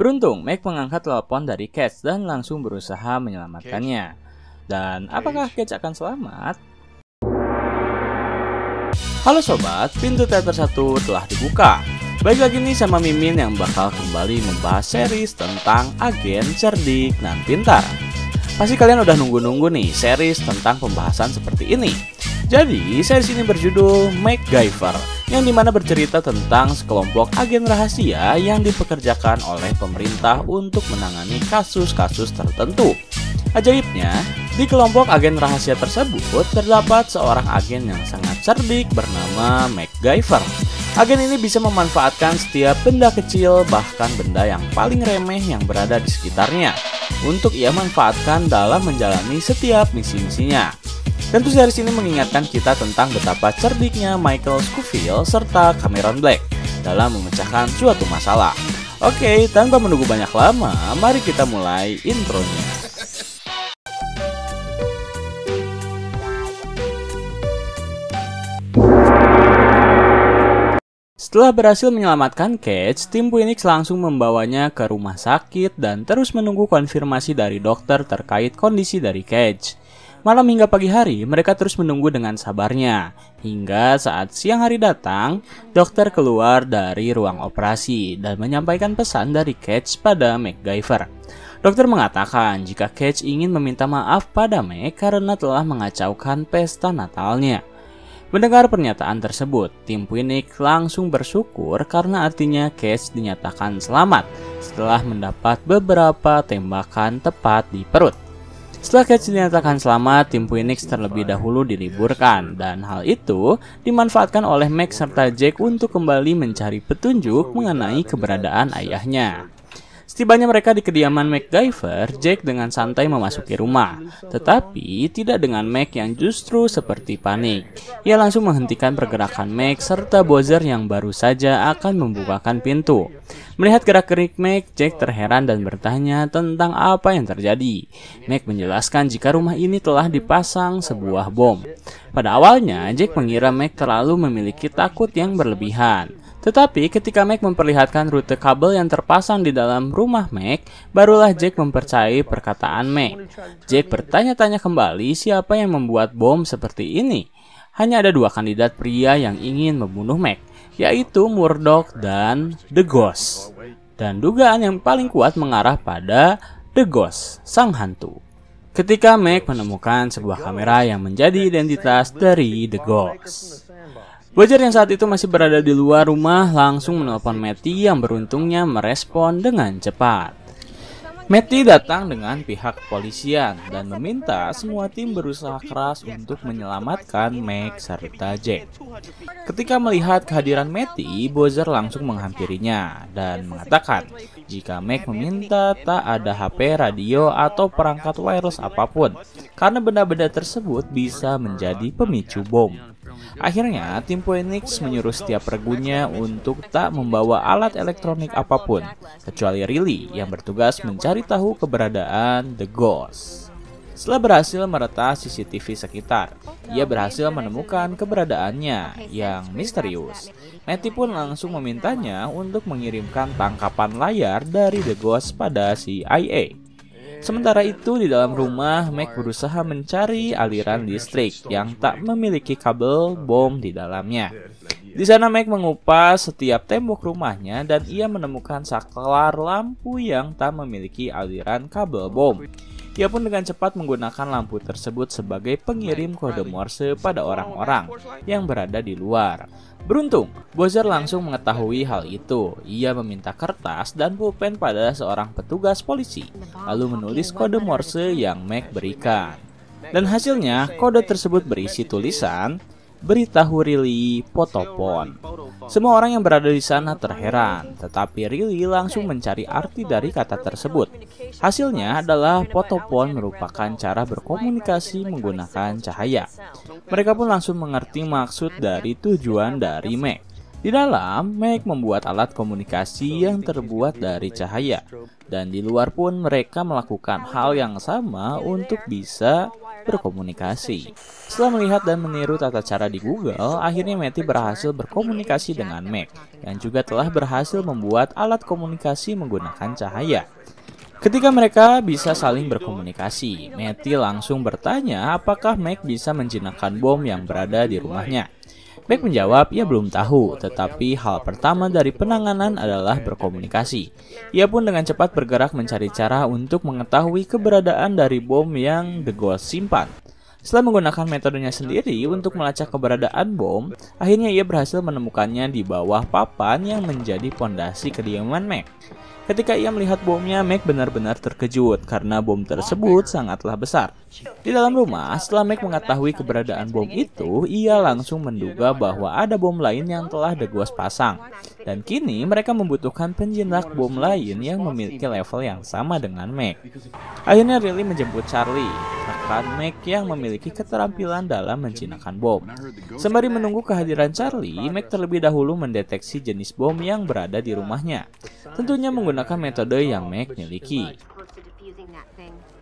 Beruntung, Meg mengangkat telepon dari Cage dan langsung berusaha menyelamatkannya. Dan apakah Cage akan selamat? Halo sobat, pintu teater 1 telah dibuka. Baik lagi nih sama Mimin yang bakal kembali membahas series tentang agen cerdik dan pintar. Pasti kalian udah nunggu-nunggu nih series tentang pembahasan seperti ini. Jadi, series ini berjudul MacGyver, yang dimana bercerita tentang sekelompok agen rahasia yang dipekerjakan oleh pemerintah untuk menangani kasus-kasus tertentu. Ajaibnya, di kelompok agen rahasia tersebut terdapat seorang agen yang sangat cerdik bernama MacGyver. Agen ini bisa memanfaatkan setiap benda kecil, bahkan benda yang paling remeh yang berada di sekitarnya, untuk ia manfaatkan dalam menjalani setiap misi-misinya. Tentu series ini mengingatkan kita tentang betapa cerdiknya Michael Scofield serta Cameron Black dalam memecahkan suatu masalah. Oke, tanpa menunggu banyak lama, mari kita mulai intronya. Setelah berhasil menyelamatkan Cage, tim Phoenix langsung membawanya ke rumah sakit dan terus menunggu konfirmasi dari dokter terkait kondisi dari Cage. Malam hingga pagi hari, mereka terus menunggu dengan sabarnya. Hingga saat siang hari datang, dokter keluar dari ruang operasi dan menyampaikan pesan dari Cage pada MacGyver. Dokter mengatakan jika Cage ingin meminta maaf pada Meg karena telah mengacaukan pesta Natalnya. Mendengar pernyataan tersebut, tim Phoenix langsung bersyukur karena artinya Cage dinyatakan selamat setelah mendapat beberapa tembakan tepat di perut. Setelah Cage dinyatakan selamat, tim Phoenix terlebih dahulu diliburkan, dan hal itu dimanfaatkan oleh Meg serta Jake untuk kembali mencari petunjuk mengenai keberadaan ayahnya. Setibanya mereka di kediaman MacGyver, Jake dengan santai memasuki rumah, tetapi tidak dengan Meg yang justru seperti panik. Ia langsung menghentikan pergerakan Meg serta Bowser yang baru saja akan membukakan pintu. Melihat gerak-gerik Meg, Jake terheran dan bertanya tentang apa yang terjadi. Meg menjelaskan jika rumah ini telah dipasang sebuah bom. Pada awalnya, Jake mengira Meg terlalu memiliki takut yang berlebihan. Tetapi ketika Meg memperlihatkan rute kabel yang terpasang di dalam rumah Meg, barulah Jake mempercayai perkataan Meg. Jake bertanya-tanya kembali siapa yang membuat bom seperti ini. Hanya ada dua kandidat pria yang ingin membunuh Meg, yaitu Murdoch dan The Ghost. Dan dugaan yang paling kuat mengarah pada The Ghost, sang hantu. Ketika Meg menemukan sebuah kamera yang menjadi identitas dari The Ghost. Bowser yang saat itu masih berada di luar rumah langsung menelpon Matty yang beruntungnya merespon dengan cepat. Matty datang dengan pihak kepolisian dan meminta semua tim berusaha keras untuk menyelamatkan Meg serta Jake. Ketika melihat kehadiran Matty, Bowser langsung menghampirinya dan mengatakan jika Meg meminta tak ada HP, radio, atau perangkat wireless apapun, karena benda-benda tersebut bisa menjadi pemicu bom. Akhirnya, tim Phoenix menyuruh setiap regunya untuk tak membawa alat elektronik apapun, kecuali Riley yang bertugas mencari tahu keberadaan The Ghost. Setelah berhasil meretas CCTV sekitar, ia berhasil menemukan keberadaannya yang misterius. Matty pun langsung memintanya untuk mengirimkan tangkapan layar dari The Ghost pada CIA. Sementara itu di dalam rumah, Meg berusaha mencari aliran listrik yang tak memiliki kabel bom di dalamnya. Di sana Meg mengupas setiap tembok rumahnya dan ia menemukan saklar lampu yang tak memiliki aliran kabel bom. Ia pun dengan cepat menggunakan lampu tersebut sebagai pengirim kode Morse pada orang-orang yang berada di luar. Beruntung, Bowser langsung mengetahui hal itu. Ia meminta kertas dan pulpen pada seorang petugas polisi, lalu menulis kode Morse yang Meg berikan. Dan hasilnya, kode tersebut berisi tulisan, "Beritahu Riley Potopon." Semua orang yang berada di sana terheran, tetapi Riley langsung mencari arti dari kata tersebut. Hasilnya adalah Potopon merupakan cara berkomunikasi menggunakan cahaya. Mereka pun langsung mengerti maksud dari tujuan dari Meg. Di dalam, Meg membuat alat komunikasi yang terbuat dari cahaya. Dan di luar pun mereka melakukan hal yang sama untuk bisa berkomunikasi. Setelah melihat dan meniru tata cara di Google, akhirnya Matty berhasil berkomunikasi dengan Meg, yang juga telah berhasil membuat alat komunikasi menggunakan cahaya. Ketika mereka bisa saling berkomunikasi, Matty langsung bertanya apakah Meg bisa menjinakkan bom yang berada di rumahnya. Meg menjawab ia belum tahu, tetapi hal pertama dari penanganan adalah berkomunikasi. Ia pun dengan cepat bergerak mencari cara untuk mengetahui keberadaan dari bom yang The Ghost simpan. Setelah menggunakan metodenya sendiri untuk melacak keberadaan bom, akhirnya ia berhasil menemukannya di bawah papan yang menjadi pondasi kediaman Meg. Ketika ia melihat bomnya, Meg benar-benar terkejut karena bom tersebut sangatlah besar. Di dalam rumah, setelah Meg mengetahui keberadaan bom itu, ia langsung menduga bahwa ada bom lain yang telah The Ghost pasang. Dan kini mereka membutuhkan penjinak bom lain yang memiliki level yang sama dengan Meg. Akhirnya Riley menjemput Charlie, rekan Meg yang memiliki keterampilan dalam menjinakkan bom. Sembari menunggu kehadiran Charlie, Meg terlebih dahulu mendeteksi jenis bom yang berada di rumahnya. Tentunya menggunakan metode yang Meg miliki.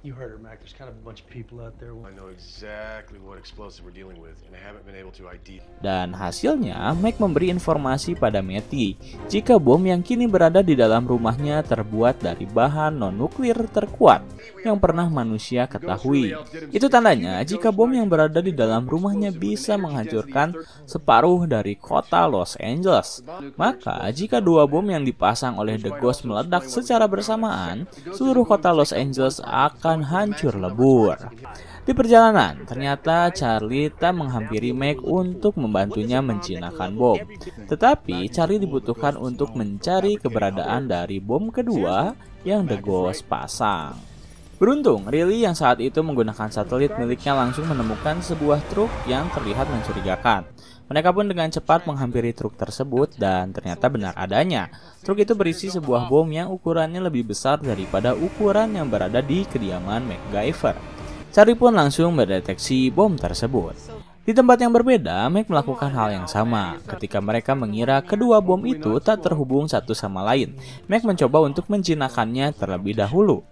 You heard her, Mac. There's kind of a bunch of people out there. I know exactly what explosive we're dealing with, and I haven't been able to ID. Dan hasilnya, Meg memberi informasi pada Matty jika bom yang kini berada di dalam rumahnya terbuat dari bahan non-nuklir terkuat yang pernah manusia ketahui. Itu tandanya jika bom yang berada di dalam rumahnya bisa menghancurkan separuh dari kota Los Angeles. Maka, jika dua bom yang dipasang oleh The Ghost meledak secara bersamaan, seluruh kota Los Angeles akan hancur lebur. Di perjalanan, ternyata Charlie tak menghampiri Meg untuk membantunya menjinakkan bom. Tetapi Charlie dibutuhkan untuk mencari keberadaan dari bom kedua yang The Ghost pasang. Beruntung, Riley yang saat itu menggunakan satelit miliknya langsung menemukan sebuah truk yang terlihat mencurigakan. Mereka pun dengan cepat menghampiri truk tersebut dan ternyata benar adanya. Truk itu berisi sebuah bom yang ukurannya lebih besar daripada ukuran yang berada di kediaman MacGyver. Charlie pun langsung mendeteksi bom tersebut. Di tempat yang berbeda, Meg melakukan hal yang sama. Ketika mereka mengira kedua bom itu tak terhubung satu sama lain, Meg mencoba untuk menjinakkannya terlebih dahulu.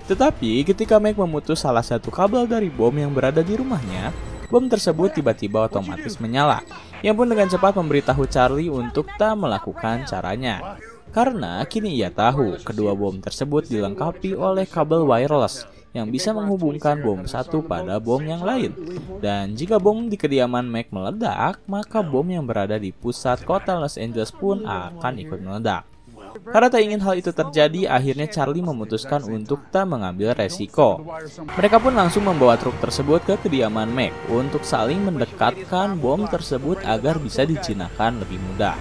Tetapi ketika Meg memutus salah satu kabel dari bom yang berada di rumahnya, bom tersebut tiba-tiba otomatis menyala. Ia pun dengan cepat memberitahu Charlie untuk tak melakukan caranya. Karena kini ia tahu kedua bom tersebut dilengkapi oleh kabel wireless yang bisa menghubungkan bom satu pada bom yang lain. Dan jika bom di kediaman Meg meledak, maka bom yang berada di pusat kota Los Angeles pun akan ikut meledak. Karena tak ingin hal itu terjadi, akhirnya Charlie memutuskan untuk tak mengambil resiko. Mereka pun langsung membawa truk tersebut ke kediaman Meg untuk saling mendekatkan bom tersebut agar bisa dijinakkan lebih mudah.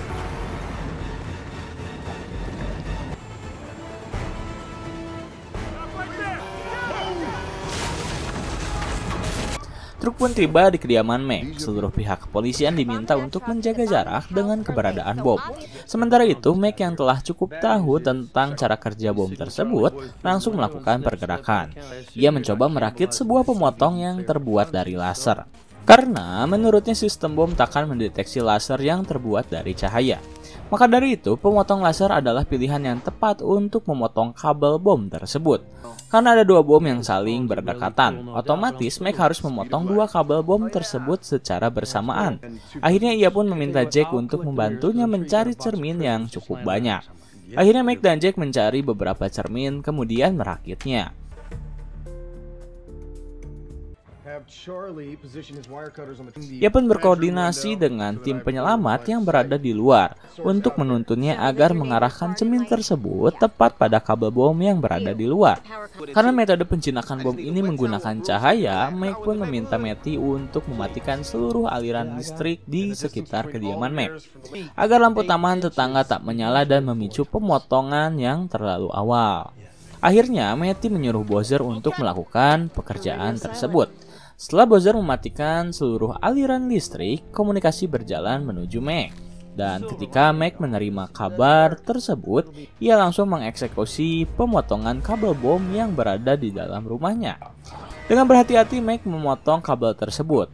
Truk pun tiba di kediaman Meg. Seluruh pihak kepolisian diminta untuk menjaga jarak dengan keberadaan bom. Sementara itu, Meg yang telah cukup tahu tentang cara kerja bom tersebut langsung melakukan pergerakan. Ia mencoba merakit sebuah pemotong yang terbuat dari laser. Karena menurutnya sistem bom takkan mendeteksi laser yang terbuat dari cahaya. Maka dari itu, pemotong laser adalah pilihan yang tepat untuk memotong kabel bom tersebut. Karena ada dua bom yang saling berdekatan, otomatis Meg harus memotong dua kabel bom tersebut secara bersamaan. Akhirnya ia pun meminta Jack untuk membantunya mencari cermin yang cukup banyak. Akhirnya Meg dan Jack mencari beberapa cermin, kemudian merakitnya. Ia pun berkoordinasi dengan tim penyelamat yang berada di luar untuk menuntunnya agar mengarahkan cermin tersebut tepat pada kabel bom yang berada di luar. Karena metode penjinakan bom ini menggunakan cahaya, Meg pun meminta Matty untuk mematikan seluruh aliran listrik di sekitar kediaman Meg, agar lampu taman tetangga tak menyala dan memicu pemotongan yang terlalu awal. Akhirnya, Matty menyuruh Bowser untuk melakukan pekerjaan tersebut. Setelah Bowser mematikan seluruh aliran listrik, komunikasi berjalan menuju Meg. Dan ketika Meg menerima kabar tersebut, ia langsung mengeksekusi pemotongan kabel bom yang berada di dalam rumahnya. Dengan berhati-hati, Meg memotong kabel tersebut.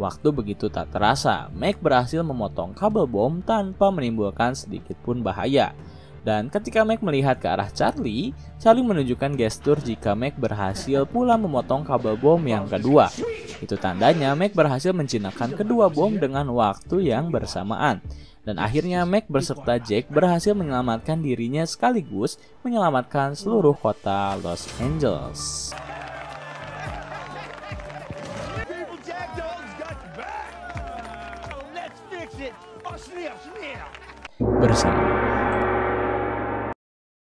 Waktu begitu tak terasa, Mac berhasil memotong kabel bom tanpa menimbulkan sedikit pun bahaya. Dan ketika Mac melihat ke arah Charlie, Charlie menunjukkan gestur jika Mac berhasil pula memotong kabel bom yang kedua. Itu tandanya Mac berhasil menjinakkan kedua bom dengan waktu yang bersamaan. Dan akhirnya Mac beserta Jack berhasil menyelamatkan dirinya sekaligus menyelamatkan seluruh kota Los Angeles. Bersama